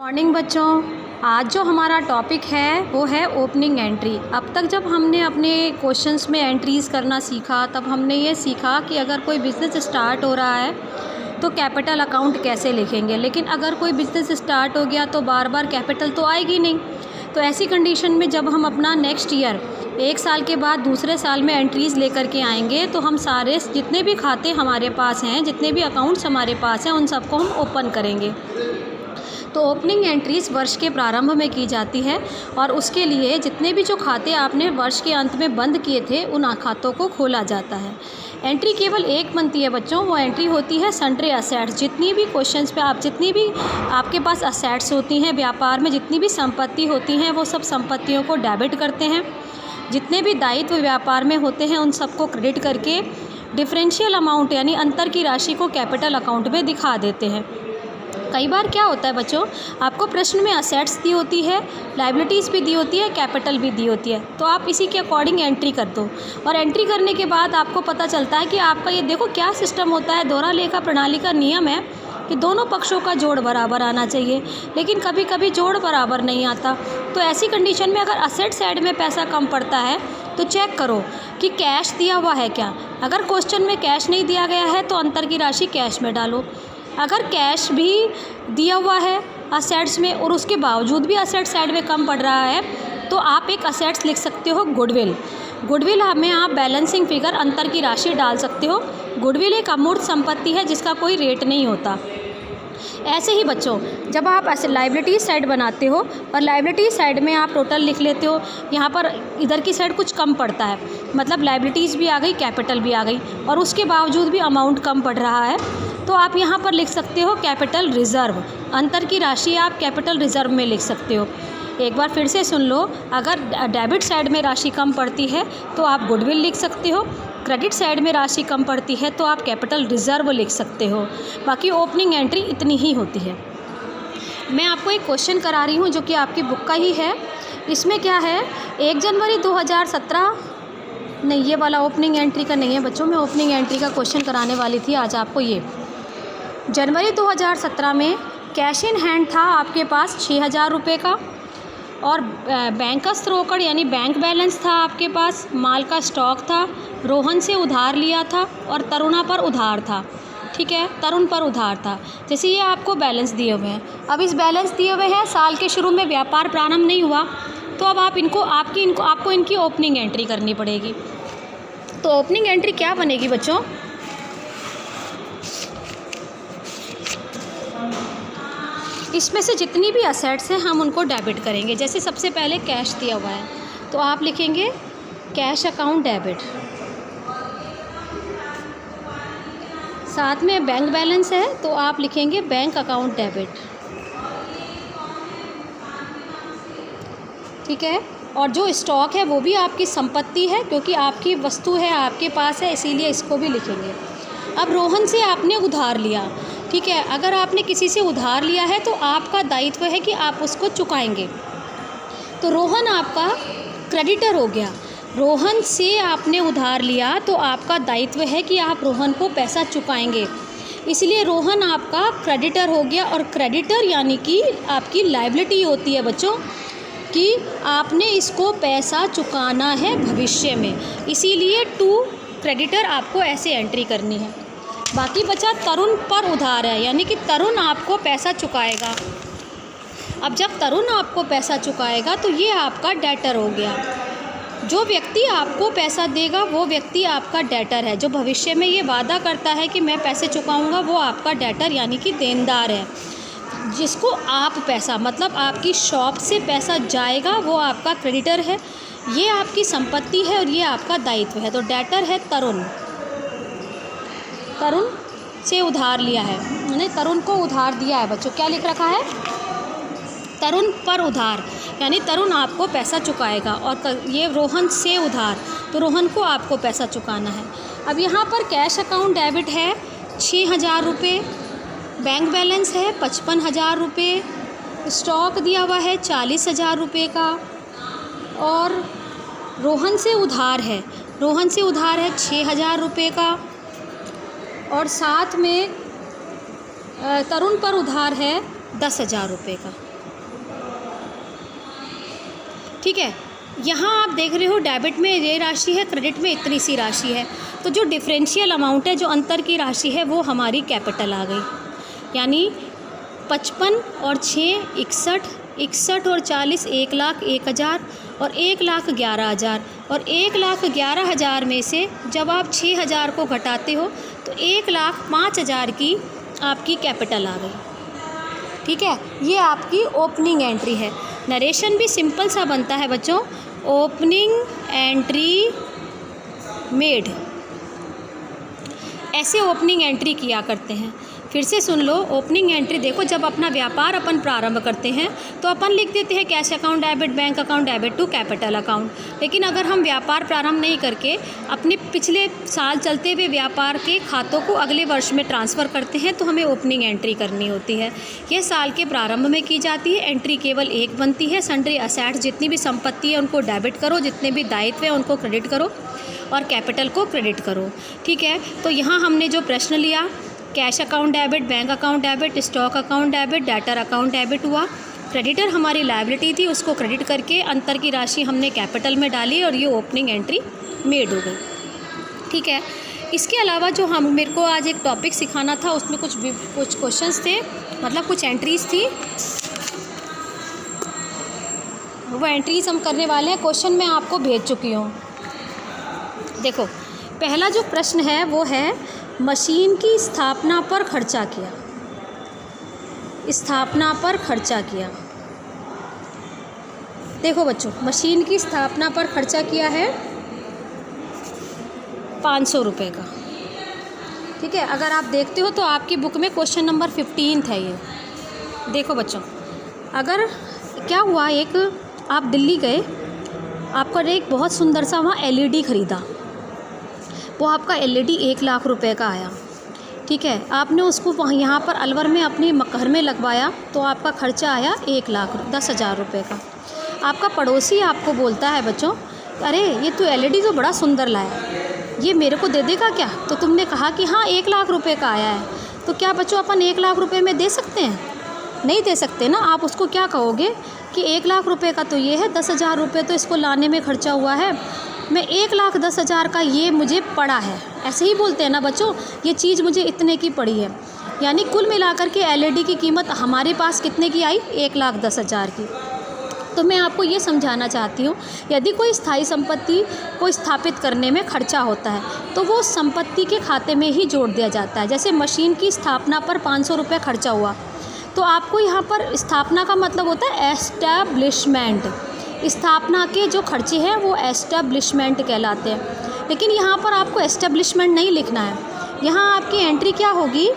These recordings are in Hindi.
मॉर्निंग बच्चों, आज जो हमारा टॉपिक है वो है ओपनिंग एंट्री। अब तक जब हमने अपने क्वेश्चंस में एंट्रीज़ करना सीखा तब हमने ये सीखा कि अगर कोई बिज़नेस स्टार्ट हो रहा है तो कैपिटल अकाउंट कैसे लिखेंगे, लेकिन अगर कोई बिज़नेस स्टार्ट हो गया तो बार बार कैपिटल तो आएगी नहीं। तो ऐसी कंडीशन में जब हम अपना नेक्स्ट ईयर 1 साल के बाद दूसरे साल में एंट्रीज़ लेकर के आएंगे तो हम सारे जितने भी खाते हमारे पास हैं, जितने भी अकाउंट्स हमारे पास हैं, उन सबको हम ओपन करेंगे। तो ओपनिंग एंट्रीज़ वर्ष के प्रारंभ में की जाती है और उसके लिए जितने भी जो खाते आपने वर्ष के अंत में बंद किए थे उन खातों को खोला जाता है। एंट्री केवल एक बनती है बच्चों, वो एंट्री होती है सन्ड्री असेट्स। जितनी भी क्वेश्चंस पे जितनी भी आपके पास असेट्स होती हैं, व्यापार में जितनी भी संपत्ति होती हैं, वो सब संपत्तियों को डेबिट करते हैं। जितने भी दायित्व व्यापार में होते हैं उन सबको क्रेडिट करके डिफरेंशियल अमाउंट यानी अंतर की राशि को कैपिटल अकाउंट में दिखा देते हैं। कई बार क्या होता है बच्चों, आपको प्रश्न में असेट्स दी होती है, लायबिलिटीज़ भी दी होती है, कैपिटल भी दी होती है, तो आप इसी के अकॉर्डिंग एंट्री कर दो। और एंट्री करने के बाद आपको पता चलता है कि आपका ये देखो क्या सिस्टम होता है। दोहरा लेखा प्रणाली का नियम है कि दोनों पक्षों का जोड़ बराबर आना चाहिए, लेकिन कभी कभी जोड़ बराबर नहीं आता। तो ऐसी कंडीशन में अगर असेट साइड में पैसा कम पड़ता है तो चेक करो कि कैश दिया हुआ है क्या। अगर क्वेश्चन में कैश नहीं दिया गया है तो अंतर की राशि कैश में डालो। अगर कैश भी दिया हुआ है असेट्स में और उसके बावजूद भी असेट साइड में कम पड़ रहा है तो आप एक असेट्स लिख सकते हो गुडविल। गुडविल में आप बैलेंसिंग फिगर अंतर की राशि डाल सकते हो। गुडविल एक अमूर्त संपत्ति है जिसका कोई रेट नहीं होता। ऐसे ही बच्चों, जब आप ऐसे लायबिलिटी साइड बनाते हो और लायबिलिटी साइड में आप टोटल लिख लेते हो, यहाँ पर इधर की साइड कुछ कम पड़ता है, मतलब लायबिलिटीज़ भी आ गई, कैपिटल भी आ गई, और उसके बावजूद भी अमाउंट कम पड़ रहा है, तो आप यहाँ पर लिख सकते हो कैपिटल रिज़र्व। अंतर की राशि आप कैपिटल रिज़र्व में लिख सकते हो। एक बार फिर से सुन लो, अगर डेबिट साइड में राशि कम पड़ती है तो आप गुडविल लिख सकते हो, क्रेडिट साइड में राशि कम पड़ती है तो आप कैपिटल रिज़र्व लिख सकते हो। बाकी ओपनिंग एंट्री इतनी ही होती है। मैं आपको एक क्वेश्चन करा रही हूँ जो कि आपकी बुक का ही है। इसमें क्या है, 1 जनवरी 2017 नहीं, ये वाला ओपनिंग एंट्री का नहीं है बच्चों। मैं ओपनिंग एंट्री का क्वेश्चन कराने वाली थी आज आपको। ये जनवरी 2017 में कैश इन हैंड था आपके पास 6,000 रुपये का, और बैंकर्स रोकड़ यानी बैंक बैलेंस था आपके पास, माल का स्टॉक था, रोहन से उधार लिया था और तरुणा पर उधार था। ठीक है, तरुण पर उधार था। जैसे ये आपको बैलेंस दिए हुए हैं, अब इस बैलेंस दिए हुए हैं, साल के शुरू में व्यापार प्रारंभ नहीं हुआ, तो अब आप आपको इनकी ओपनिंग एंट्री करनी पड़ेगी। तो ओपनिंग एंट्री क्या बनेगी बच्चों, इसमें से जितनी भी असेट्स हैं हम उनको डेबिट करेंगे। जैसे सबसे पहले कैश दिया हुआ है तो आप लिखेंगे कैश अकाउंट डेबिट, साथ में बैंक बैलेंस है तो आप लिखेंगे बैंक अकाउंट डेबिट। ठीक है, और जो स्टॉक है वो भी आपकी संपत्ति है क्योंकि आपकी वस्तु है, आपके पास है, इसीलिए इसको भी लिखेंगे। अब रोहन से आपने उधार लिया, ठीक है, अगर आपने किसी से उधार लिया है तो आपका दायित्व है कि आप उसको चुकाएंगे। तो रोहन आपका क्रेडिटर हो गया। रोहन से आपने उधार लिया तो आपका दायित्व है कि आप रोहन को पैसा चुकाएंगे, इसलिए रोहन आपका क्रेडिटर हो गया। और क्रेडिटर यानी कि आपकी लायबिलिटी होती है बच्चों कि आपने इसको पैसा चुकाना है भविष्य में, इसीलिए टू क्रेडिटर आपको ऐसे एंट्री करनी है। बाकी बचा तरुण पर उधार है, यानी कि तरुण आपको पैसा चुकाएगा। अब जब तरुण आपको पैसा चुकाएगा तो ये आपका डेटर हो गया। जो व्यक्ति आपको पैसा देगा वो व्यक्ति आपका डेटर है। जो भविष्य में ये वादा करता है कि मैं पैसे चुकाऊंगा वो आपका डेटर यानी कि देनदार है। जिसको आप पैसा, मतलब आपकी शॉप से पैसा जाएगा, वो आपका क्रेडिटर है। ये आपकी संपत्ति है और ये आपका दायित्व है। तो डेटर है तरुण, तरुण से उधार लिया है, मैंने तरुण को उधार दिया है बच्चों। क्या लिख रखा है, तरुण पर उधार, यानी तरुण आपको पैसा चुकाएगा। और ये रोहन से उधार, तो रोहन को आपको पैसा चुकाना है। अब यहाँ पर कैश अकाउंट डेबिट है 6,000 रुपये, बैंक बैलेंस है 55,000 रुपये, स्टॉक दिया हुआ है 40,000 रुपये का, और रोहन से उधार है 6,000 रुपये का, और साथ में तरुण पर उधार है 10,000 रुपये का। ठीक है। यहाँ आप देख रहे हो डेबिट में ये राशि है, क्रेडिट में इतनी सी राशि है, तो जो डिफरेंशियल अमाउंट है, जो अंतर की राशि है, वो हमारी कैपिटल आ गई। यानी 55 और 6 61, 61 और 40 1,01,000 और 1,11,000 और 1,11,000 में से जब आप 6,000 को घटाते हो तो 1,05,000 की आपकी कैपिटल आ गई। ठीक है, ये आपकी ओपनिंग एंट्री है। नरेशन भी सिंपल सा बनता है बच्चों, ओपनिंग एंट्री मेड, ऐसे ओपनिंग एंट्री किया करते हैं। फिर से सुन लो, ओपनिंग एंट्री देखो, जब अपना व्यापार अपन प्रारंभ करते हैं तो अपन लिख देते हैं cash account debit, bank account debit to capital account. लेकिन अगर हम व्यापार प्रारंभ नहीं करके अपने पिछले साल चलते हुए व्यापार के खातों को अगले वर्ष में ट्रांसफ़र करते हैं तो हमें ओपनिंग एंट्री करनी होती है। यह साल के प्रारंभ में की जाती है। एंट्री केवल एक बनती है, सन्ड्री असेट्स, जितनी भी संपत्ति है उनको डेबिट करो, जितने भी दायित्व हैं उनको क्रेडिट करो और कैपिटल को क्रेडिट करो। ठीक है, तो यहाँ हमने जो प्रश्न लिया, cash account debit, bank account debit, stock account debit, debtor account debit हुआ। क्रेडिटर हमारी लायबिलिटी थी, उसको क्रेडिट करके अंतर की राशि हमने कैपिटल में डाली और ये ओपनिंग एंट्री मेड हो गई। ठीक है, इसके अलावा जो मेरे को आज एक टॉपिक सिखाना था, उसमें कुछ क्वेश्चंस थे, मतलब कुछ एंट्रीज़ थी, वो एंट्रीज़ हम करने वाले हैं। क्वेश्चन मैं आपको भेज चुकी हूँ। देखो, पहला जो प्रश्न है वो है मशीन की स्थापना पर खर्चा किया, स्थापना पर खर्चा किया। देखो बच्चों, मशीन की स्थापना पर खर्चा किया है 500 रुपये का। ठीक है, अगर आप देखते हो तो आपकी बुक में क्वेश्चन नंबर 15 है ये। देखो बच्चों, अगर क्या हुआ, एक आप दिल्ली गए, आपका एक बहुत सुंदर सा वहाँ LED ख़रीदा, वो आपका LED 1 लाख रुपए का आया। ठीक है, आपने उसको वहाँ यहाँ पर अलवर में अपने घर में लगवाया तो आपका खर्चा आया 1,10,000 रुपये का। आपका पड़ोसी आपको बोलता है बच्चों, अरे ये तो LED तो बड़ा सुंदर लाया, ये मेरे को दे देगा क्या? तो तुमने कहा कि हाँ 1 लाख रुपये का आया है। तो क्या बच्चों अपन 1 लाख रुपये में दे सकते हैं? नहीं दे सकते ना। आप उसको क्या कहोगे कि 1 लाख रुपये का तो ये है, 10,000 रुपये तो इसको लाने में खर्चा हुआ है, मैं 1,10,000 का ये मुझे पड़ा है, ऐसे ही बोलते हैं ना बच्चों, ये चीज़ मुझे इतने की पड़ी है। यानी कुल मिलाकर के LED की कीमत हमारे पास कितने की आई? 1,10,000 की। तो मैं आपको ये समझाना चाहती हूँ, यदि कोई स्थायी संपत्ति को स्थापित करने में खर्चा होता है तो वो संपत्ति के खाते में ही जोड़ दिया जाता है। जैसे मशीन की स्थापना पर 500 रुपये खर्चा हुआ, तो आपको यहाँ पर स्थापना का मतलब होता है एस्टैब्लिशमेंट। स्थापना के जो खर्चे हैं वो एस्टैब्लिशमेंट कहलाते हैं। लेकिन यहाँ पर आपको एस्टैब्लिशमेंट नहीं लिखना है, यहाँ आपकी एंट्री क्या होगी?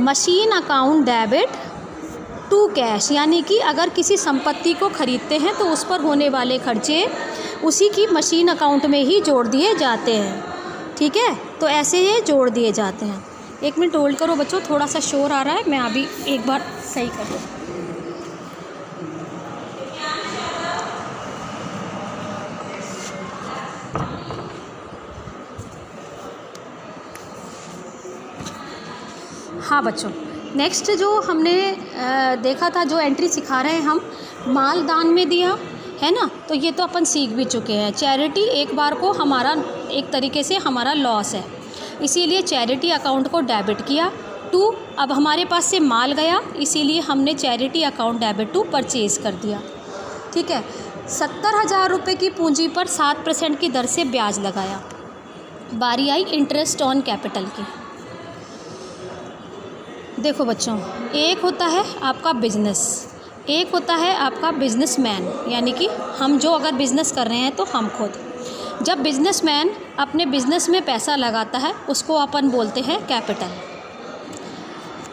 Machine account debit to cash, यानी कि अगर किसी संपत्ति को खरीदते हैं तो उस पर होने वाले खर्चे उसी की मशीन अकाउंट में ही जोड़ दिए जाते हैं। ठीक है, तो ऐसे ये जोड़ दिए जाते हैं। 1 मिनट होल्ड करो बच्चों, थोड़ा सा शोर आ रहा है, मैं अभी एक बार सही कर दूँ। हाँ बच्चों, नेक्स्ट जो हमने देखा था, जो एंट्री सिखा रहे हैं हम, माल दान में दिया है ना, तो ये तो अपन सीख भी चुके हैं। चैरिटी एक बार को हमारा एक तरीके से हमारा लॉस है, इसीलिए चैरिटी अकाउंट को डेबिट किया। 2, अब हमारे पास से माल गया, इसीलिए हमने charity account debit to purchase कर दिया। ठीक है, 70,000 रुपये की पूंजी पर 7% की दर से ब्याज लगाया। बारी आई इंटरेस्ट ऑन कैपिटल की। देखो बच्चों, एक होता है आपका बिजनेस, एक होता है आपका बिजनेसमैन, यानी कि हम जो अगर बिज़नेस कर रहे हैं तो हम खुद। जब बिजनेसमैन अपने बिजनेस में पैसा लगाता है उसको अपन बोलते हैं कैपिटल।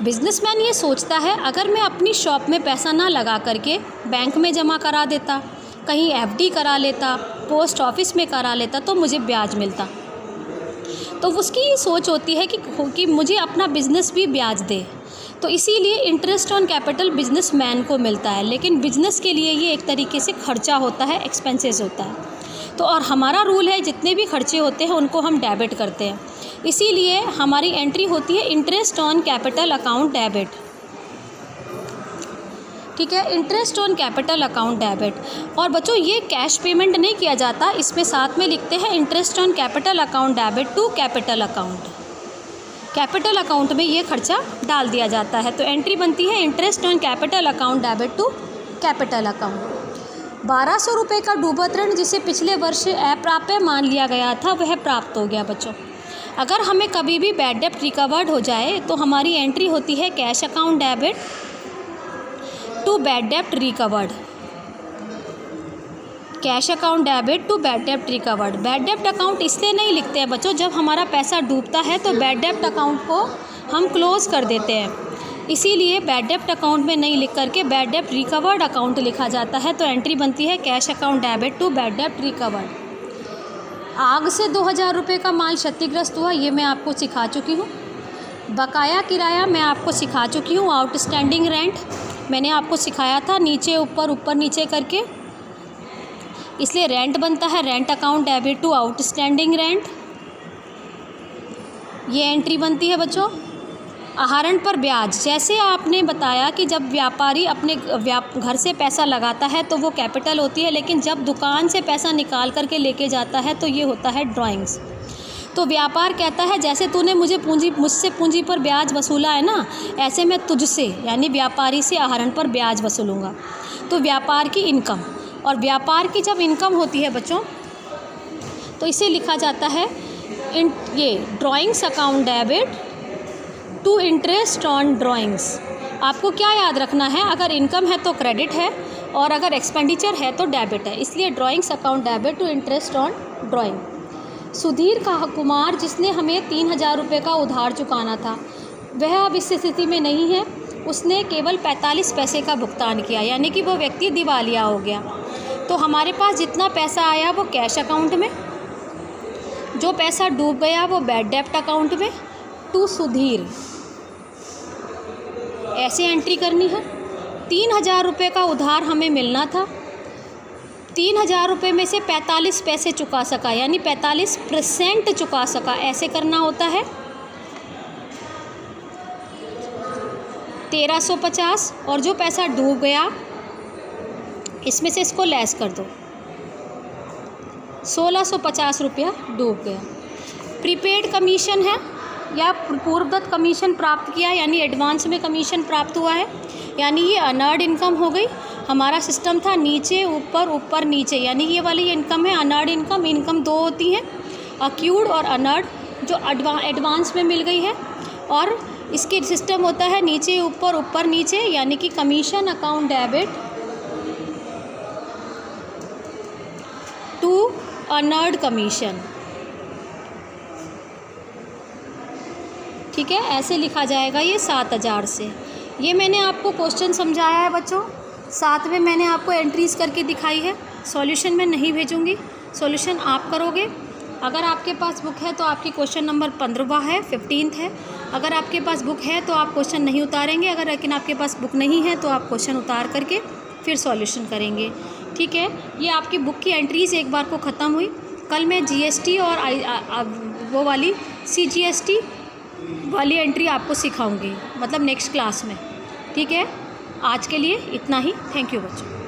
बिजनेसमैन ये सोचता है, अगर मैं अपनी शॉप में पैसा ना लगा करके बैंक में जमा करा देता, कहीं FD करा लेता, पोस्ट ऑफिस में करा लेता तो मुझे ब्याज मिलता। तो उसकी ये सोच होती है कि मुझे अपना बिज़नेस भी ब्याज दे, तो इसीलिए इंटरेस्ट ऑन कैपिटल बिजनेसमैन को मिलता है। लेकिन बिजनेस के लिए ये एक तरीके से खर्चा होता है, एक्सपेंसेस होता है। तो और हमारा रूल है, जितने भी खर्चे होते हैं उनको हम डेबिट करते हैं, इसीलिए हमारी एंट्री होती है interest on capital account debit. ठीक है। Interest on capital account debit, और बच्चों ये कैश पेमेंट नहीं किया जाता, इसमें साथ में लिखते हैं interest on capital account debit to capital account. Capital account में ये खर्चा डाल दिया जाता है। तो एंट्री बनती है interest on capital account debit to capital account. 1200 रुपये का डूबत ऋण जिसे पिछले वर्ष अप्राप्य मान लिया गया था वह प्राप्त हो गया। बच्चों अगर हमें कभी भी बैड डेब्ट रिकवर्ड हो जाए तो हमारी एंट्री होती है cash account debit to bad डेब्ट recovered. Cash account debit to bad डेब्ट रिकवर्ड। बैड डेब्ट अकाउंट इसलिए नहीं लिखते हैं बच्चों, जब हमारा पैसा डूबता है तो बैड डेब्ट अकाउंट को हम क्लोज़ कर देते हैं, इसीलिए बैड डेब्ट अकाउंट में नहीं लिख करके बैड डेब्ट रिकवर्ड अकाउंट लिखा जाता है। तो एंट्री बनती है cash account debit to bad डेब्ट रिकवर्ड। आग से 2000 रुपये का माल क्षतिग्रस्त हुआ, ये मैं आपको सिखा चुकी हूँ। बकाया किराया मैं आपको सिखा चुकी हूँ। आउटस्टैंडिंग रेंट मैंने आपको सिखाया था, नीचे ऊपर ऊपर नीचे करके, इसलिए रेंट बनता है rent account debit to outstanding rent. ये एंट्री बनती है बच्चों। आहरण पर ब्याज, जैसे आपने बताया कि जब व्यापारी अपने घर से पैसा लगाता है तो वो कैपिटल होती है, लेकिन जब दुकान से पैसा निकाल करके लेके जाता है तो ये होता है ड्राइंग्स। तो व्यापार कहता है जैसे तूने मुझसे पूंजी पर ब्याज वसूला है ना, ऐसे मैं तुझसे यानी व्यापारी से आहरण पर ब्याज वसूलूँगा। तो व्यापार की इनकम, और व्यापार की जब इनकम होती है बच्चों तो इसे लिखा जाता है ये drawings account debit to interest on drawings. आपको क्या याद रखना है, अगर इनकम है तो क्रेडिट है और अगर एक्सपेंडिचर है तो डेबिट है, इसलिए drawings account debit to interest on drawing. Sudhir Kumar जिसने हमें 3000 रुपये का उधार चुकाना था वह अब इस स्थिति में नहीं है, उसने केवल 45 पैसे का भुगतान किया, यानी कि वो व्यक्ति दिवालिया हो गया। तो हमारे पास जितना पैसा आया वो कैश अकाउंट में, जो पैसा डूब गया वो बैड डेब्ट अकाउंट में टू सुधीर। ऐसे एंट्री करनी है। 3000 रुपये का उधार हमें मिलना था, 3000 रुपये में से 45 पैसे चुका सका, यानी 45% चुका सका, ऐसे करना होता है। 1350, और जो पैसा डूब गया इसमें से इसको लेस कर दो, 1650 रुपया डूब गया। प्रीपेड कमीशन है या पूर्वदत्त कमीशन प्राप्त किया, यानी एडवांस में कमीशन प्राप्त हुआ है, यानी ये अनअर्न्ड इनकम हो गई। हमारा सिस्टम था नीचे ऊपर ऊपर नीचे, यानी ये वाली इनकम है अनअर्न्ड इनकम। इनकम दो होती हैं, अक्यूड और अनअर्न्ड, जो एडवांस में मिल गई है, और इसके सिस्टम होता है नीचे ऊपर ऊपर नीचे, यानी कि commission account debit to unearned commission. ठीक है, ऐसे लिखा जाएगा ये 7000 से। ये मैंने आपको क्वेश्चन समझाया है बच्चों, साथ में मैंने आपको एंट्रीज़ करके दिखाई है। सॉल्यूशन मैं नहीं भेजूँगी, सॉल्यूशन आप करोगे। अगर आपके पास बुक है तो आपकी क्वेश्चन नंबर 15वां है, 15th है। अगर आपके पास बुक है तो आप क्वेश्चन नहीं उतारेंगे, अगर लेकिन आपके पास बुक नहीं है तो आप क्वेश्चन उतार करके फिर सॉल्यूशन करेंगे। ठीक है, ये आपकी बुक की एंट्रीज़ एक बार को ख़त्म हुई। कल मैं जीएसटी और वो वाली सीजीएसटी वाली एंट्री आपको सिखाऊंगी, मतलब नेक्स्ट क्लास में। ठीक है, आज के लिए इतना ही। थैंक यू बच्चों।